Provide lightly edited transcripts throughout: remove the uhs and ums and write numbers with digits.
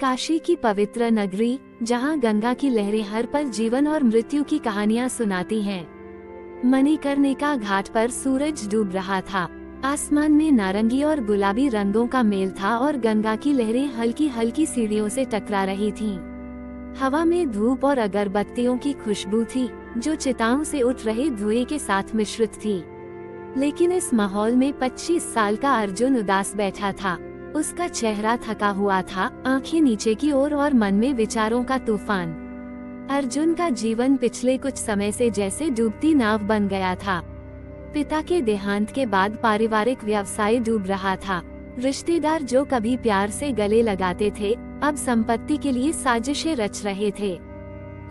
काशी की पवित्र नगरी, जहां गंगा की लहरें हर पल जीवन और मृत्यु की कहानियां सुनाती हैं। मणिकर्णिका घाट पर सूरज डूब रहा था। आसमान में नारंगी और गुलाबी रंगों का मेल था और गंगा की लहरें हल्की हल्की सीढ़ियों से टकरा रही थीं। हवा में धूप और अगरबत्तियों की खुशबू थी, जो चिताओं से उठ रहे धुएं के साथ मिश्रित थी। लेकिन इस माहौल में 25 साल का अर्जुन उदास बैठा था। उसका चेहरा थका हुआ था, आंखें नीचे की ओर और मन में विचारों का तूफान। अर्जुन का जीवन पिछले कुछ समय से जैसे डूबती नाव बन गया था। पिता के देहांत के बाद पारिवारिक व्यवसाय डूब रहा था। रिश्तेदार जो कभी प्यार से गले लगाते थे, अब संपत्ति के लिए साजिशें रच रहे थे।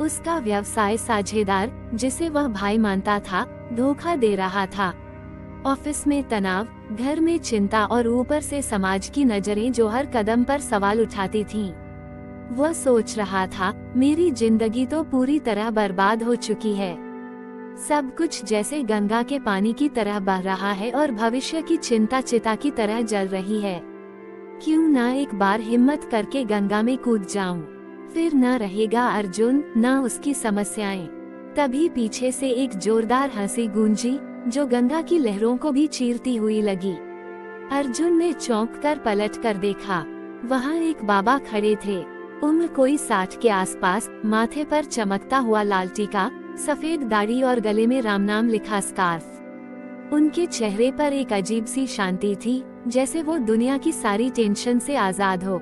उसका व्यवसाय साझेदार, जिसे वह भाई मानता था, धोखा दे रहा था। ऑफिस में तनाव, घर में चिंता और ऊपर से समाज की नजरें जो हर कदम पर सवाल उठाती थीं। वह सोच रहा था, मेरी जिंदगी तो पूरी तरह बर्बाद हो चुकी है। सब कुछ जैसे गंगा के पानी की तरह बह रहा है और भविष्य की चिंता चिता की तरह जल रही है। क्यों ना एक बार हिम्मत करके गंगा में कूद जाऊं? फिर न रहेगा अर्जुन, न उसकी समस्याएं। तभी पीछे से एक जोरदार हंसी गूंजी, जो गंगा की लहरों को भी चीरती हुई लगी। अर्जुन ने चौंक कर पलट कर देखा। वहाँ एक बाबा खड़े थे। उम्र कोई 60 के आसपास, माथे पर चमकता हुआ लाल टीका, सफेद दाढ़ी और गले में राम नाम लिखा स्कार्फ। उनके चेहरे पर एक अजीब सी शांति थी, जैसे वो दुनिया की सारी टेंशन से आजाद हो।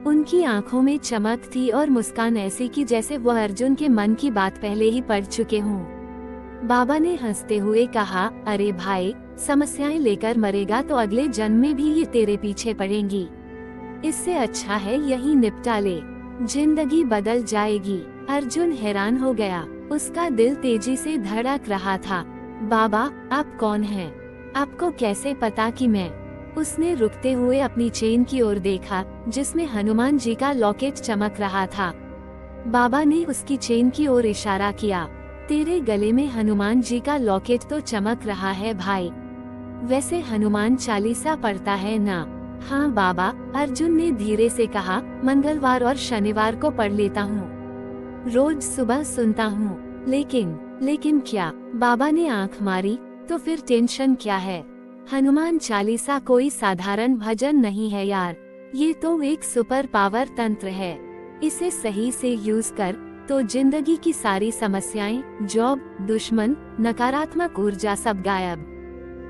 उनकी आंखों में चमक थी और मुस्कान ऐसी कि जैसे वो अर्जुन के मन की बात पहले ही पढ़ चुके हों। बाबा ने हंसते हुए कहा, अरे भाई, समस्याएं लेकर मरेगा तो अगले जन्म में भी ये तेरे पीछे पड़ेंगी। इससे अच्छा है यही निपटा ले, जिंदगी बदल जाएगी। अर्जुन हैरान हो गया। उसका दिल तेजी से धड़क रहा था। बाबा, आप कौन हैं? आपको कैसे पता कि मैं? उसने रुकते हुए अपनी चेन की ओर देखा, जिसमें हनुमान जी का लॉकेट चमक रहा था। बाबा ने उसकी चेन की ओर इशारा किया। तेरे गले में हनुमान जी का लॉकेट तो चमक रहा है भाई। वैसे हनुमान चालीसा पढ़ता है ना? हाँ बाबा, अर्जुन ने धीरे से कहा, मंगलवार और शनिवार को पढ़ लेता हूँ। रोज सुबह सुनता हूँ। लेकिन क्या? बाबा ने आंख मारी। तो फिर टेंशन क्या है? हनुमान चालीसा कोई साधारण भजन नहीं है यार। ये तो एक सुपर पावर तंत्र है। इसे सही से यूज कर तो जिंदगी की सारी समस्याएं, जॉब, दुश्मन, नकारात्मक ऊर्जा सब गायब।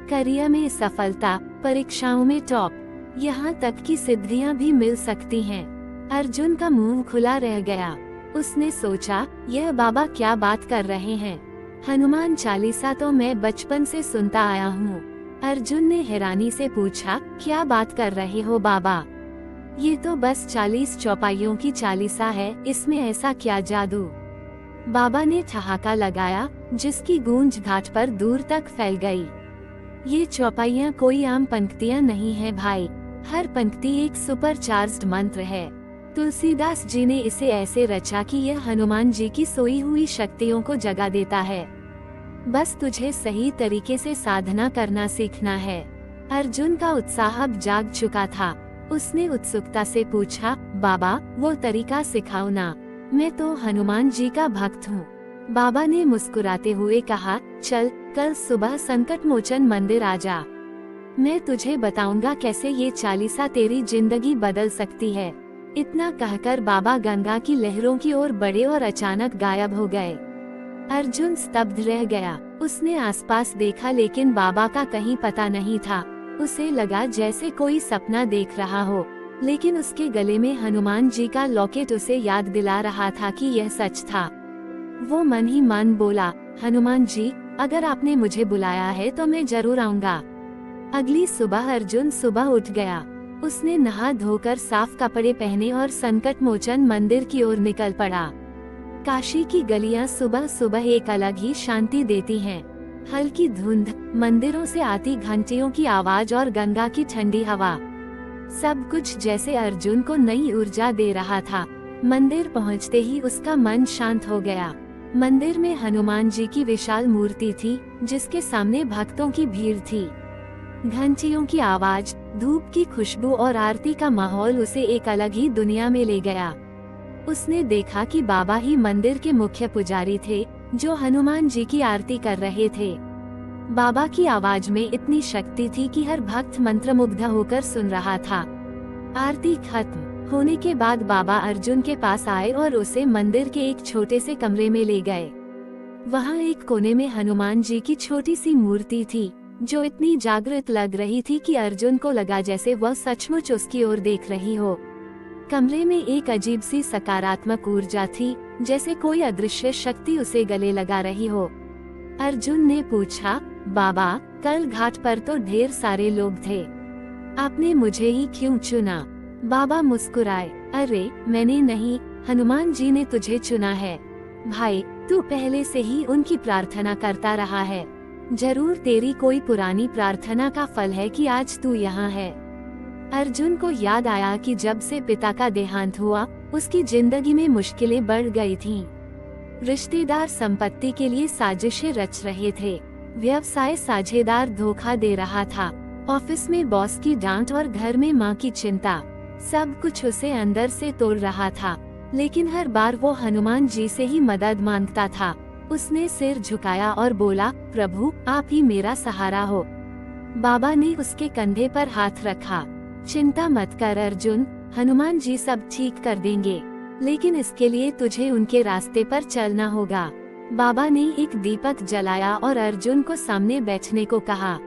करियर में सफलता, परीक्षाओं में टॉप, यहाँ तक कि सिद्धियां भी मिल सकती हैं। अर्जुन का मुंह खुला रह गया। उसने सोचा, यह बाबा क्या बात कर रहे हैं? हनुमान चालीसा तो मैं बचपन से सुनता आया हूँ। अर्जुन ने हैरानी से पूछा, क्या बात कर रहे हो बाबा? ये तो बस 40 चौपाइयों की चालीसा है, इसमें ऐसा क्या जादू? बाबा ने ठहाका लगाया, जिसकी गूंज घाट पर दूर तक फैल गई। ये चौपाइयाँ कोई आम पंक्तियाँ नहीं है भाई। हर पंक्ति एक सुपरचार्ज्ड मंत्र है। तुलसीदास जी ने इसे ऐसे रचा कि यह हनुमान जी की सोई हुई शक्तियों को जगा देता है। बस तुझे सही तरीके से साधना करना सीखना है। अर्जुन का उत्साह अब जाग चुका था। उसने उत्सुकता से पूछा, बाबा, वो तरीका सिखाओ ना, मैं तो हनुमान जी का भक्त हूँ। बाबा ने मुस्कुराते हुए कहा, चल कल सुबह संकट मोचन मंदिर आ जा। मैं तुझे बताऊंगा कैसे ये चालीसा तेरी जिंदगी बदल सकती है। इतना कहकर बाबा गंगा की लहरों की ओर बढ़े और अचानक गायब हो गए। अर्जुन स्तब्ध रह गया। उसने आसपास देखा, लेकिन बाबा का कहीं पता नहीं था। उसे लगा जैसे कोई सपना देख रहा हो, लेकिन उसके गले में हनुमान जी का लॉकेट उसे याद दिला रहा था कि यह सच था। वो मन ही मन बोला, हनुमान जी, अगर आपने मुझे बुलाया है तो मैं जरूर आऊंगा। अगली सुबह अर्जुन सुबह उठ गया। उसने नहा धोकर साफ कपड़े पहने और संकट मोचन मंदिर की ओर निकल पड़ा। काशी की गलियां सुबह सुबह एक अलग ही शांति देती हैं। हल्की धुंध, मंदिरों से आती घंटियों की आवाज और गंगा की ठंडी हवा, सब कुछ जैसे अर्जुन को नई ऊर्जा दे रहा था। मंदिर पहुंचते ही उसका मन शांत हो गया। मंदिर में हनुमान जी की विशाल मूर्ति थी, जिसके सामने भक्तों की भीड़ थी। घंटियों की आवाज, धूप की खुशबू और आरती का माहौल उसे एक अलग ही दुनिया में ले गया। उसने देखा कि बाबा ही मंदिर के मुख्य पुजारी थे, जो हनुमान जी की आरती कर रहे थे। बाबा की आवाज में इतनी शक्ति थी कि हर भक्त मंत्रमुग्ध होकर सुन रहा था। आरती खत्म होने के बाद बाबा अर्जुन के पास आए और उसे मंदिर के एक छोटे से कमरे में ले गए। वहाँ एक कोने में हनुमान जी की छोटी सी मूर्ति थी, जो इतनी जागृत लग रही थी कि अर्जुन को लगा जैसे वह सचमुच उसकी ओर देख रही हो। कमरे में एक अजीब सी सकारात्मक ऊर्जा थी, जैसे कोई अदृश्य शक्ति उसे गले लगा रही हो। अर्जुन ने पूछा, बाबा, कल घाट पर तो ढेर सारे लोग थे, आपने मुझे ही क्यों चुना? बाबा मुस्कुराए, अरे मैंने नहीं, हनुमान जी ने तुझे चुना है। भाई, तू पहले से ही उनकी प्रार्थना करता रहा है। जरूर तेरी कोई पुरानी प्रार्थना का फल है कि आज तू यहाँ है। अर्जुन को याद आया कि जब से पिता का देहांत हुआ, उसकी जिंदगी में मुश्किलें बढ़ गई थीं। रिश्तेदार संपत्ति के लिए साजिशें रच रहे थे, व्यवसाय साझेदार धोखा दे रहा था, ऑफिस में बॉस की डांट और घर में माँ की चिंता, सब कुछ उसे अंदर से तोड़ रहा था। लेकिन हर बार वो हनुमान जी से ही मदद मांगता था। उसने सिर झुकाया और बोला, प्रभु, आप ही मेरा सहारा हो। बाबा ने उसके कंधे पर हाथ रखा। चिंता मत कर अर्जुन, हनुमान जी सब ठीक कर देंगे, लेकिन इसके लिए तुझे उनके रास्ते पर चलना होगा। बाबा ने एक दीपक जलाया और अर्जुन को सामने बैठने को कहा।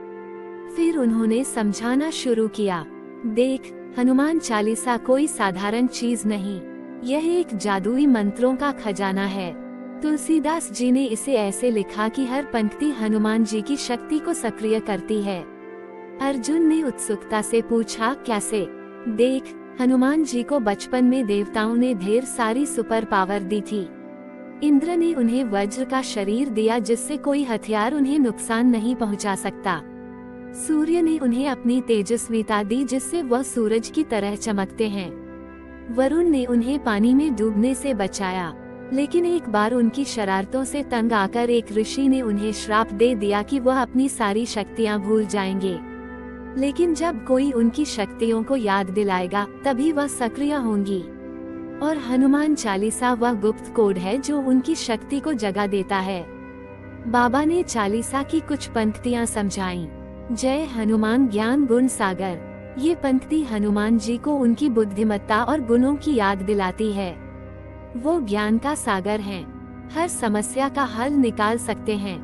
फिर उन्होंने समझाना शुरू किया, देख, हनुमान चालीसा कोई साधारण चीज नहीं, यह एक जादुई मंत्रों का खजाना है। तुलसीदास जी ने इसे ऐसे लिखा कि हर पंक्ति हनुमान जी की शक्ति को सक्रिय करती है। अर्जुन ने उत्सुकता से पूछा, कैसे? देख, हनुमान जी को बचपन में देवताओं ने ढेर सारी सुपर पावर दी थी। इंद्र ने उन्हें वज्र का शरीर दिया, जिससे कोई हथियार उन्हें नुकसान नहीं पहुंचा सकता। सूर्य ने उन्हें अपनी तेजस्विता दी, जिससे वह सूरज की तरह चमकते हैं। वरुण ने उन्हें पानी में डूबने से बचाया, लेकिन एक बार उनकी शरारतों से तंग आकर एक ऋषि ने उन्हें श्राप दे दिया कि वह अपनी सारी शक्तियां भूल जाएंगे। लेकिन जब कोई उनकी शक्तियों को याद दिलाएगा, तभी वह सक्रिय होंगी। और हनुमान चालीसा वह गुप्त कोड है जो उनकी शक्ति को जगा देता है। बाबा ने चालीसा की कुछ पंक्तियां समझाईं। जय हनुमान ज्ञान गुण सागर। ये पंक्ति हनुमान जी को उनकी बुद्धिमत्ता और गुणों की याद दिलाती है। वो ज्ञान का सागर हैं, हर समस्या का हल निकाल सकते हैं।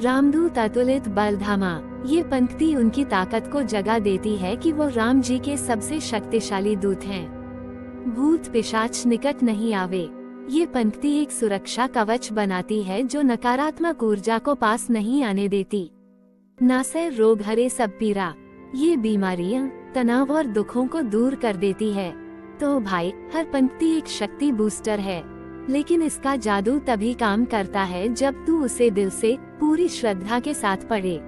रामदूत अतुलित बलधामा। ये पंक्ति उनकी ताकत को जगा देती है कि वो राम जी के सबसे शक्तिशाली दूत हैं। भूत पिशाच निकट नहीं आवे। ये पंक्ति एक सुरक्षा कवच बनाती है, जो नकारात्मक ऊर्जा को पास नहीं आने देती। नासै रोग हरे सब पीरा। ये बीमारियां, तनाव और दुखों को दूर कर देती है। तो भाई, हर पंक्ति एक शक्ति बूस्टर है, लेकिन इसका जादू तभी काम करता है जब तू उसे दिल से, पूरी श्रद्धा के साथ पढ़े।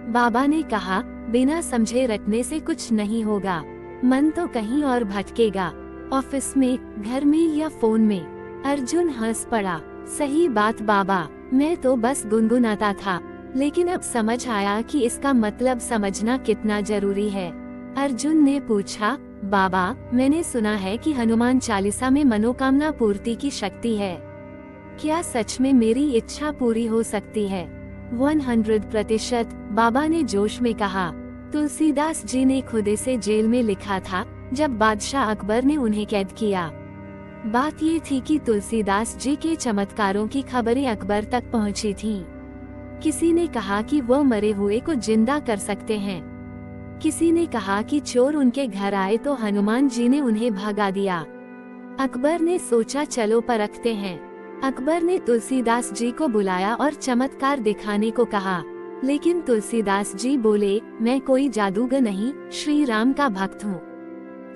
बाबा ने कहा, बिना समझे रटने से कुछ नहीं होगा, मन तो कहीं और भटकेगा, ऑफिस में, घर में या फोन में। अर्जुन हंस पड़ा, सही बात बाबा, मैं तो बस गुनगुनाता था, लेकिन अब समझ आया कि इसका मतलब समझना कितना जरूरी है। अर्जुन ने पूछा, बाबा, मैंने सुना है कि हनुमान चालीसा में मनोकामना पूर्ति की शक्ति है, क्या सच में मेरी इच्छा पूरी हो सकती है? 100%, बाबा ने जोश में कहा। तुलसीदास जी ने खुद इसे जेल में लिखा था, जब बादशाह अकबर ने उन्हें कैद किया। बात ये थी कि तुलसीदास जी के चमत्कारों की खबरें अकबर तक पहुंची थीं। किसी ने कहा कि वो मरे हुए को जिंदा कर सकते हैं। किसी ने कहा कि चोर उनके घर आए तो हनुमान जी ने उन्हें भगा दिया। अकबर ने सोचा, चलो परखते हैं। अकबर ने तुलसीदास जी को बुलाया और चमत्कार दिखाने को कहा, लेकिन तुलसीदास जी बोले, मैं कोई जादूगर नहीं, श्री राम का भक्त हूँ।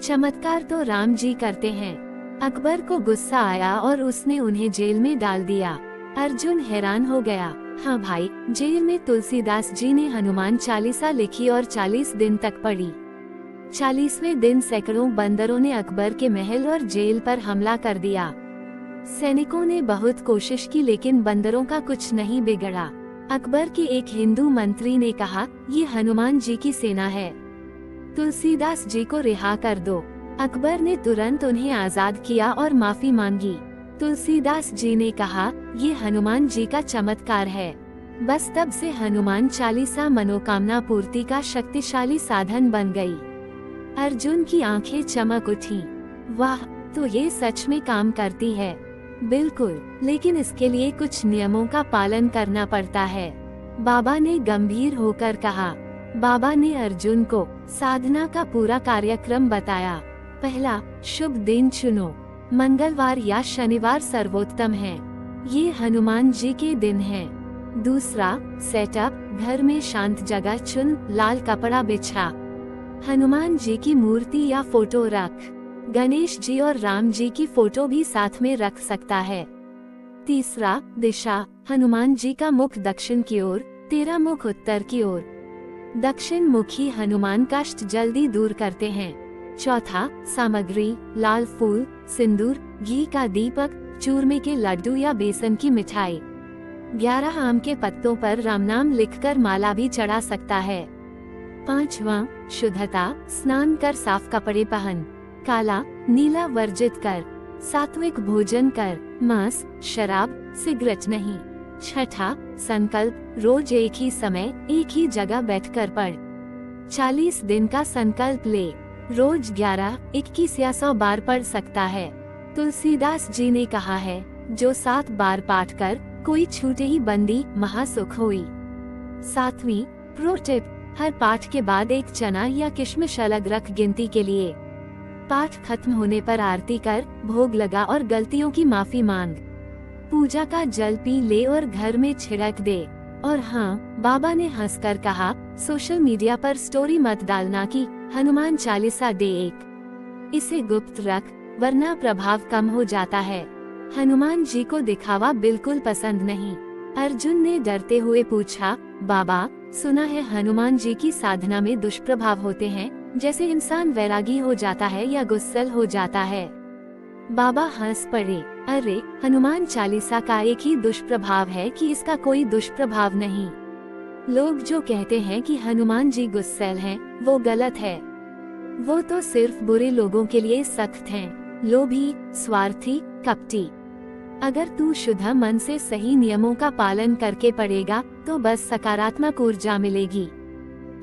चमत्कार तो राम जी करते हैं। अकबर को गुस्सा आया और उसने उन्हें जेल में डाल दिया। अर्जुन हैरान हो गया। हाँ भाई, जेल में तुलसीदास जी ने हनुमान चालीसा लिखी और 40 दिन तक पढ़ी। 40वें दिन सैकड़ों बंदरों ने अकबर के महल और जेल पर हमला कर दिया। सैनिकों ने बहुत कोशिश की, लेकिन बंदरों का कुछ नहीं बिगड़ा। अकबर के एक हिंदू मंत्री ने कहा, ये हनुमान जी की सेना है। तुलसीदास जी को रिहा कर दो। अकबर ने तुरंत उन्हें आजाद किया और माफी मांगी। तुलसीदास जी ने कहा, ये हनुमान जी का चमत्कार है। बस तब से हनुमान चालीसा मनोकामना पूर्ति का शक्तिशाली साधन बन गई। अर्जुन की आंखें चमक उठी। वाह, तो ये सच में काम करती है। बिल्कुल, लेकिन इसके लिए कुछ नियमों का पालन करना पड़ता है, बाबा ने गंभीर होकर कहा। बाबा ने अर्जुन को साधना का पूरा कार्यक्रम बताया। पहला, शुभ दिन चुनो। मंगलवार या शनिवार सर्वोत्तम है। ये हनुमान जी के दिन हैं। दूसरा, सेटअप, घर में शांत जगह चुन, लाल कपड़ा बिछा, हनुमान जी की मूर्ति या फोटो रख। गणेश जी और राम जी की फोटो भी साथ में रख सकता है। तीसरा, दिशा, हनुमान जी का मुख दक्षिण की ओर, तेरा मुख उत्तर की ओर। दक्षिण मुखी हनुमान कष्ट जल्दी दूर करते हैं। चौथा, सामग्री, लाल फूल, सिंदूर, घी का दीपक, चूरमे के लड्डू या बेसन की मिठाई। 11 आम के पत्तों पर राम नाम लिखकर माला भी चढ़ा सकता है। पांचवा, शुद्धता, स्नान कर साफ कपड़े पहन, काला नीला वर्जित कर, सात्विक भोजन कर, मांस, शराब, सिगरेट नहीं। छठा, संकल्प, रोज एक ही समय एक ही जगह बैठकर पढ़। 40 दिन का संकल्प ले, रोज 11, 21 या 100 बार पढ़ सकता है। तुलसीदास जी ने कहा है, जो 7 बार पाठ कर कोई छूटे ही बंदी महासुख हुई। 7वीं प्रो टिप, हर पाठ के बाद एक चना या किशमिश अलग रख गिनती के लिए। पाठ खत्म होने पर आरती कर, भोग लगा और गलतियों की माफी मांग। पूजा का जल पी ले और घर में छिड़क दे। और हाँ, बाबा ने हंसकर कहा, सोशल मीडिया पर स्टोरी मत डालना कि हनुमान चालीसा दे एक। इसे गुप्त रख, वरना प्रभाव कम हो जाता है। हनुमान जी को दिखावा बिल्कुल पसंद नहीं। अर्जुन ने डरते हुए पूछा, बाबा, सुना है हनुमान जी की साधना में दुष्प्रभाव होते हैं, जैसे इंसान वैरागी हो जाता है या गुस्सैल हो जाता है। बाबा हंस पड़े, अरे, हनुमान चालीसा का एक ही दुष्प्रभाव है कि इसका कोई दुष्प्रभाव नहीं। लोग जो कहते हैं कि हनुमान जी गुस्सैल हैं, वो गलत है। वो तो सिर्फ बुरे लोगों के लिए सख्त हैं, लोभी, स्वार्थी, कपटी। अगर तू शुद्ध मन से सही नियमों का पालन करके पढ़ेगा तो बस सकारात्मक ऊर्जा मिलेगी।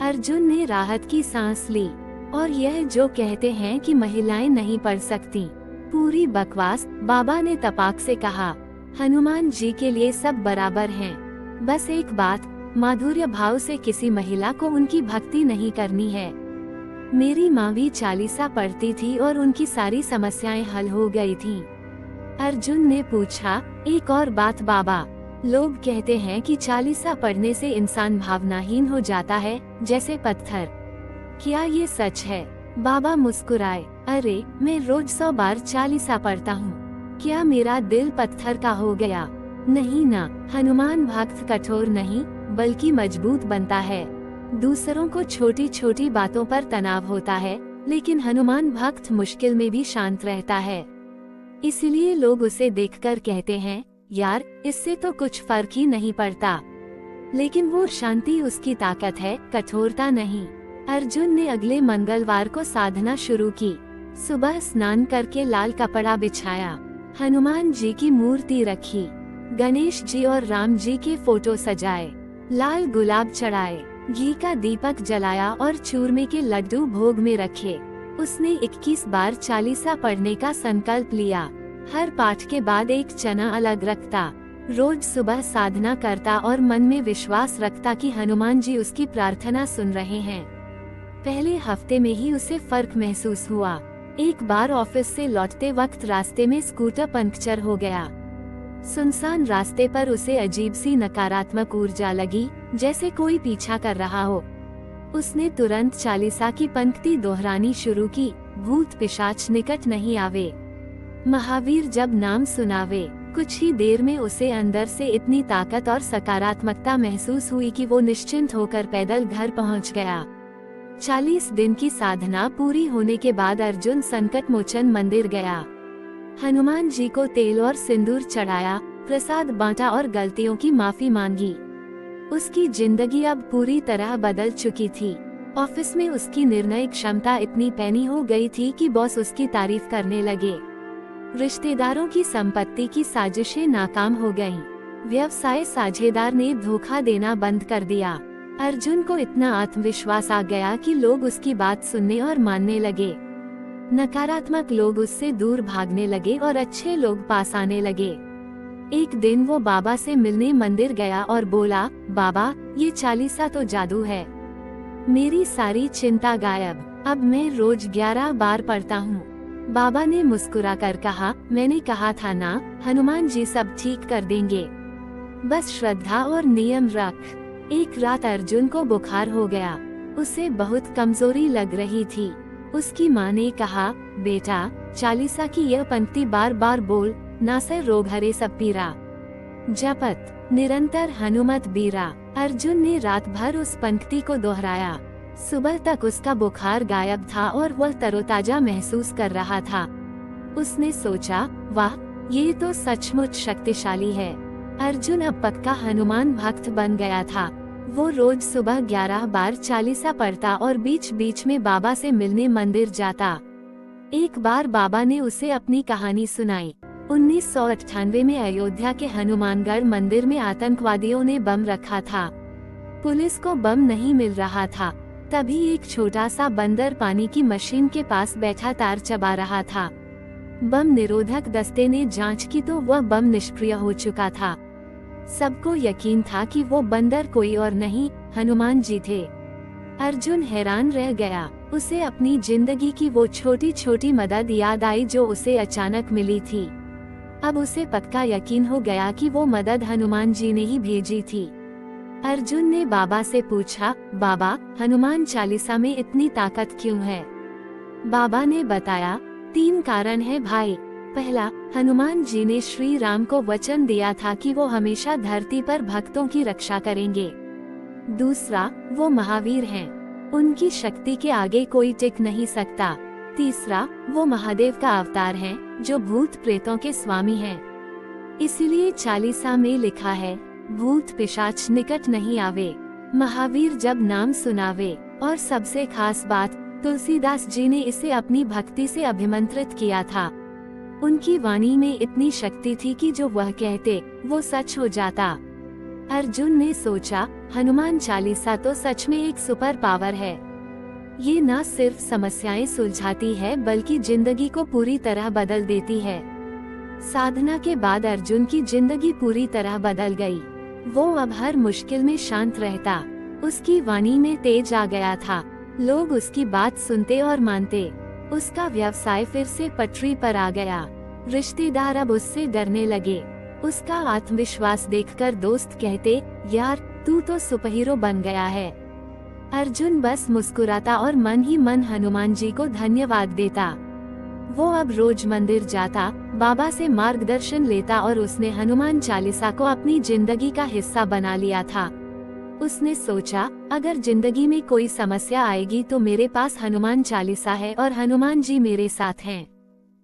अर्जुन ने राहत की सांस ली। और यह जो कहते हैं कि महिलाएं नहीं पढ़ सकती, पूरी बकवास, बाबा ने तपाक से कहा। हनुमान जी के लिए सब बराबर हैं। बस एक बात, माधुर्य भाव से किसी महिला को उनकी भक्ति नहीं करनी है। मेरी माँ भी चालीसा पढ़ती थी और उनकी सारी समस्याएं हल हो गई थीं। अर्जुन ने पूछा, एक और बात बाबा, लोग कहते हैं कि चालीसा पढ़ने से इंसान भावनाहीन हो जाता है, जैसे पत्थर। क्या ये सच है? बाबा मुस्कुराए, अरे, मैं रोज 100 बार चालीसा पढ़ता हूँ। क्या मेरा दिल पत्थर का हो गया? नहीं ना, हनुमान भक्त कठोर नहीं, बल्कि मजबूत बनता है। दूसरों को छोटी छोटी बातों पर तनाव होता है, लेकिन हनुमान भक्त मुश्किल में भी शांत रहता है। इसलिए लोग उसे देखकर कहते हैं, यार, इससे तो कुछ फर्क ही नहीं पड़ता। लेकिन वो शांति उसकी ताकत है, कठोरता नहीं। अर्जुन ने अगले मंगलवार को साधना शुरू की। सुबह स्नान करके लाल कपड़ा बिछाया, हनुमान जी की मूर्ति रखी, गणेश जी और राम जी के फोटो सजाए, लाल गुलाब चढ़ाए, घी का दीपक जलाया और चूरमे के लड्डू भोग में रखे। उसने 21 बार चालीसा पढ़ने का संकल्प लिया। हर पाठ के बाद एक चना अलग रखता। रोज सुबह साधना करता और मन में विश्वास रखता कि हनुमान जी उसकी प्रार्थना सुन रहे हैं। पहले हफ्ते में ही उसे फर्क महसूस हुआ। एक बार ऑफिस से लौटते वक्त रास्ते में स्कूटर पंक्चर हो गया। सुनसान रास्ते पर उसे अजीब सी नकारात्मक ऊर्जा लगी, जैसे कोई पीछा कर रहा हो। उसने तुरंत चालीसा की पंक्ति दोहरानी शुरू की, भूत पिशाच निकट नहीं आवे, महावीर जब नाम सुनावे। कुछ ही देर में उसे अंदर से इतनी ताकत और सकारात्मकता महसूस हुई कि वो निश्चिंत होकर पैदल घर पहुंच गया। 40 दिन की साधना पूरी होने के बाद अर्जुन संकट मोचन मंदिर गया। हनुमान जी को तेल और सिंदूर चढ़ाया, प्रसाद बांटा और गलतियों की माफी मांगी। उसकी जिंदगी अब पूरी तरह बदल चुकी थी। ऑफिस में उसकी निर्णय क्षमता इतनी पैनी हो गई थी कि बॉस उसकी तारीफ करने लगे। रिश्तेदारों की संपत्ति की साजिशें नाकाम हो गईं। व्यवसाय साझेदार ने धोखा देना बंद कर दिया। अर्जुन को इतना आत्मविश्वास आ गया कि लोग उसकी बात सुनने और मानने लगे। नकारात्मक लोग उससे दूर भागने लगे और अच्छे लोग पास आने लगे। एक दिन वो बाबा से मिलने मंदिर गया और बोला, बाबा, ये चालीसा तो जादू है। मेरी सारी चिंता गायब। अब मैं रोज 11 बार पढ़ता हूँ। बाबा ने मुस्कुराकर कहा, मैंने कहा था ना, हनुमान जी सब ठीक कर देंगे। बस श्रद्धा और नियम रख। एक रात अर्जुन को बुखार हो गया। उसे बहुत कमजोरी लग रही थी। उसकी माँ ने कहा, बेटा, चालीसा की यह पंक्ति बार बार बोल, नासर रोग हरे सब पीरा, जपत निरंतर हनुमत बीरा। अर्जुन ने रात भर उस पंक्ति को दोहराया। सुबह तक उसका बुखार गायब था और वह तरोताजा महसूस कर रहा था। उसने सोचा, वाह, ये तो सचमुच शक्तिशाली है। अर्जुन अब पक्का हनुमान भक्त बन गया था। वो रोज सुबह 11 बार चालीसा पढ़ता और बीच बीच में बाबा से मिलने मंदिर जाता। एक बार बाबा ने उसे अपनी कहानी सुनाई। 1998 में अयोध्या के हनुमानगढ़ मंदिर में आतंकवादियों ने बम रखा था। पुलिस को बम नहीं मिल रहा था। तभी एक छोटा सा बंदर पानी की मशीन के पास बैठा तार चबा रहा था। बम निरोधक दस्ते ने जांच की तो वह बम निष्क्रिय हो चुका था। सबको यकीन था कि वो बंदर कोई और नहीं, हनुमान जी थे। अर्जुन हैरान रह गया। उसे अपनी जिंदगी की वो छोटी छोटी मदद याद आई जो उसे अचानक मिली थी। अब उसे पक्का यकीन हो गया कि वो मदद हनुमान जी ने ही भेजी थी। अर्जुन ने बाबा से पूछा, बाबा, हनुमान चालीसा में इतनी ताकत क्यों है? बाबा ने बताया, 3 कारण है भाई। पहला, हनुमान जी ने श्री राम को वचन दिया था कि वो हमेशा धरती पर भक्तों की रक्षा करेंगे। दूसरा, वो महावीर हैं। उनकी शक्ति के आगे कोई टिक नहीं सकता। तीसरा, वो महादेव का अवतार हैं, जो भूत प्रेतों के स्वामी हैं। इसीलिए चालीसा में लिखा है, भूत पिशाच निकट नहीं आवे, महावीर जब नाम सुनावे। और सबसे खास बात, तुलसीदास जी ने इसे अपनी भक्ति से अभिमंत्रित किया था। उनकी वाणी में इतनी शक्ति थी कि जो वह कहते वो सच हो जाता। अर्जुन ने सोचा, हनुमान चालीसा तो सच में एक सुपर पावर है। ये न सिर्फ समस्याएं सुलझाती है बल्कि जिंदगी को पूरी तरह बदल देती है। साधना के बाद अर्जुन की जिंदगी पूरी तरह बदल गई। वो अब हर मुश्किल में शांत रहता। उसकी वाणी में तेज आ गया था। लोग उसकी बात सुनते और मानते। उसका व्यवसाय फिर से पटरी पर आ गया। रिश्तेदार अब उससे डरने लगे। उसका आत्मविश्वास देखकर दोस्त कहते, यार, तू तो सुपरहीरो बन गया है। अर्जुन बस मुस्कुराता और मन ही मन हनुमान जी को धन्यवाद देता। वो अब रोज मंदिर जाता, बाबा से मार्गदर्शन लेता और उसने हनुमान चालीसा को अपनी जिंदगी का हिस्सा बना लिया था। उसने सोचा, अगर जिंदगी में कोई समस्या आएगी तो मेरे पास हनुमान चालीसा है और हनुमान जी मेरे साथ हैं।